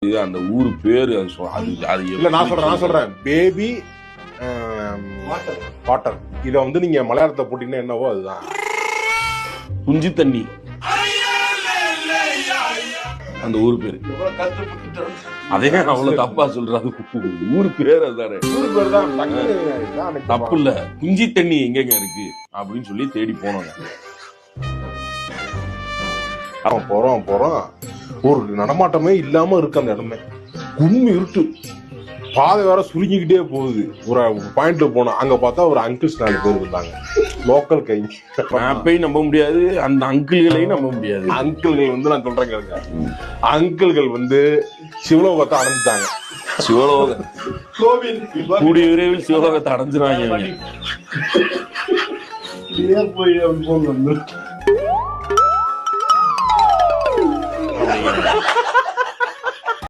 அந்த ஊர் பேரு அது இல்ல நான் சொல்றேன் பேபி வாட்டர். இத வந்து நீங்க மலையாளத்தை போட்டீங்கன்னா என்னவோ அதுதான் குஞ்சி தண்ணி. அந்த ஊர் பேரு அதே அவ்வளவு தப்பா சொல்றாரு. ஊர் பேர் அதுதானே. ஊர் பேர் தான் தப்பு இல்ல. குஞ்சி தண்ணி எங்கெங்க இருக்கு அப்படின்னு சொல்லி தேடி போனோங்க. அவன் போறோம் ஒரு நடமாட்டமே இல்லாம இருக்கு அந்த இடமே. கும்மி இருட்டு, பாதை வேற சுருங்கிக்கிட்டே போகுது. ஒரு பாயிண்ட்ல போனோம், அங்க பார்த்தா ஒரு அங்கிள்ஸ் 4 பேர் இருந்தாங்க. லோக்கல் கை மேப்பையும் நம்ப முடியாது, அந்த அங்கிள்களையும் நம்ப முடியாது. அங்கிள்கள் வந்து நான் சொல்றேன் கேளுங்க, அங்கிள்கள் வந்து சிவலோகத்தை அடைஞ்சிட்டாங்க. சிவலோகம் கூடிய விரைவில் சிவலோகத்தை அடைஞ்சிருவாங்க. போய்